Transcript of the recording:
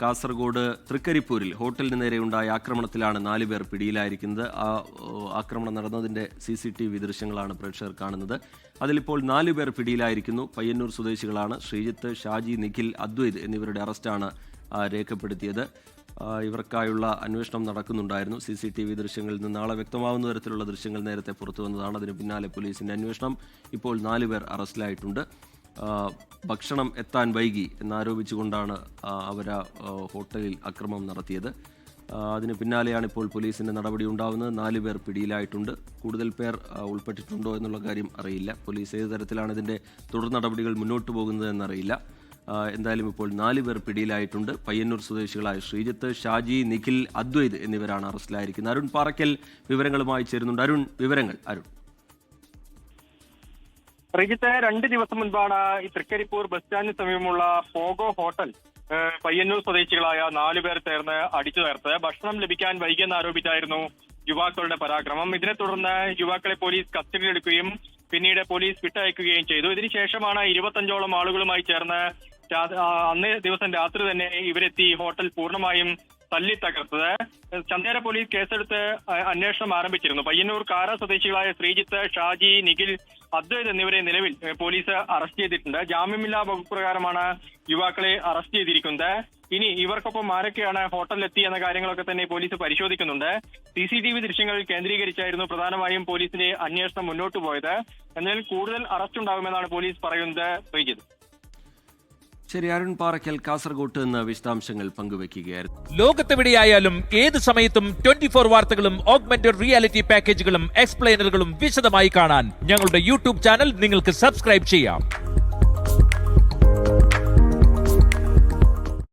കാസർഗോഡ് തൃക്കരിപ്പൂരിൽ ഹോട്ടലിന് നേരെയുണ്ടായ ആക്രമണത്തിലാണ് 4 പേർ പിടിയിലായിരിക്കുന്നത്. ആക്രമണം നടന്നതിന്റെ CCTV ദൃശ്യങ്ങളാണ് പ്രേക്ഷകർ കാണുന്നത്. അതിലിപ്പോൾ 4 പേർ പിടിയിലായിരിക്കുന്നു. പയ്യന്നൂർ സ്വദേശികളാണ്. ശ്രീജിത്ത്, ഷാജി, നിഖിൽ, അദ്വൈത് എന്നിവരുടെ അറസ്റ്റാണ് രേഖപ്പെടുത്തിയത്. ഇവർക്കായുള്ള അന്വേഷണം നടക്കുന്നുണ്ടായിരുന്നു. CCTV ദൃശ്യങ്ങളിൽ നിന്ന് നാളെ വ്യക്തമാവുന്ന തരത്തിലുള്ള ദൃശ്യങ്ങൾ നേരത്തെ പുറത്തു വന്നതാണ്. അതിന് പിന്നാലെ പോലീസിന്റെ അന്വേഷണം. ഇപ്പോൾ 4 പേർ അറസ്റ്റിലായിട്ടുണ്ട്. ഭക്ഷണം എത്താൻ വൈകി എന്നാരോപിച്ചുകൊണ്ടാണ് അവർ ഹോട്ടലിൽ അക്രമം നടത്തിയത്. അതിന് പിന്നാലെയാണ് ഇപ്പോൾ പോലീസിന്റെ നടപടി ഉണ്ടാവുന്നത്. 4 പേർ പിടിയിലായിട്ടുണ്ട്. കൂടുതൽ പേർ ഉൾപ്പെട്ടിട്ടുണ്ടോ എന്നുള്ള കാര്യം അറിയില്ല. പോലീസ് ഏത് തരത്തിലാണ് ഇതിന്റെ തുടർ നടപടികൾ മുന്നോട്ട് പോകുന്നത് എന്നറിയില്ല. എന്തായാലും ഇപ്പോൾ 4 പേർ പിടിയിലായിട്ടുണ്ട്. പയ്യന്നൂർ സ്വദേശികളായ ശ്രീജിത്ത്, ഷാജി, നിഖിൽ, അദ്വൈത് എന്നിവരാണ് അറസ്റ്റിലായിരിക്കുന്നത്. അരുൺ പാറയ്ക്കൽ വിവരങ്ങളുമായി ചേരുന്നുണ്ട്. വിവരങ്ങൾ അരുൺ. ശ്രീജിത്ത്, 2 ദിവസം മുൻപാണ് ഈ തൃക്കരിപ്പൂർ ബസ് സ്റ്റാൻഡിന് സമീപമുള്ള പോഗോ ഹോട്ടൽ പയ്യന്നൂർ സ്വദേശികളായ 4 പേർ ചേർന്ന് അടിച്ചു തകർത്തത്. ഭക്ഷണം ലഭിക്കാൻ വൈകിയെന്ന് ആരോപിച്ചായിരുന്നു യുവാക്കളുടെ പരാക്രമം. ഇതിനെ തുടർന്ന് യുവാക്കളെ പോലീസ് കസ്റ്റഡിയിലെടുക്കുകയും പിന്നീട് പോലീസ് വിട്ടയക്കുകയും ചെയ്തു. ഇതിനുശേഷമാണ് 25ഓളം ആളുകളുമായി ചേർന്ന് അന്നേ ദിവസം രാത്രി തന്നെ ഇവരെത്തി ഹോട്ടൽ പൂർണ്ണമായും തല്ലി തകർത്തത്. ചന്ദേര പോലീസ് കേസെടുത്ത് അന്വേഷണം ആരംഭിച്ചിരുന്നു. പയ്യന്നൂർ കാര സ്വദേശികളായ ശ്രീജിത്ത്, ഷാജി, നിഖിൽ, അദ്വൈത് എന്നിവരെ നിലവിൽ പോലീസ് അറസ്റ്റ് ചെയ്തിട്ടുണ്ട്. ജാമ്യമില്ലാ വകുപ്പ് പ്രകാരമാണ് യുവാക്കളെ അറസ്റ്റ് ചെയ്തിരിക്കുന്നത്. ഇനി ഇവർക്കൊപ്പം ആരൊക്കെയാണ് ഹോട്ടലിലെത്തി എന്ന കാര്യങ്ങളൊക്കെ തന്നെ പോലീസ് പരിശോധിക്കുന്നുണ്ട്. CCTV ദൃശ്യങ്ങൾ കേന്ദ്രീകരിച്ചായിരുന്നു പ്രധാനമായും പോലീസിന്റെ അന്വേഷണം മുന്നോട്ട് പോയത്. എന്നാൽ കൂടുതൽ അറസ്റ്റ് ഉണ്ടാകുമെന്നാണ് പോലീസ് പറയുന്നത്. ശ്രീജിത്ത്. ശരി, അരുൺ പാറയ്ക്കൽ കാസർഗോട്ട് നിന്ന് വിശദാംശങ്ങൾ പങ്കുവെക്കുകയായിരുന്നു. ലോകത്തെവിടെയായാലും ഏത് സമയത്തും 24 വാർത്തകളും ഓഗ്മെന്റഡ് റിയാലിറ്റി പാക്കേജുകളും എക്സ്പ്ലെയിനറുകളും വിശദമായി കാണാൻ ഞങ്ങളുടെ YouTube ചാനൽ നിങ്ങൾക്ക് സബ്സ്ക്രൈബ് ചെയ്യാം.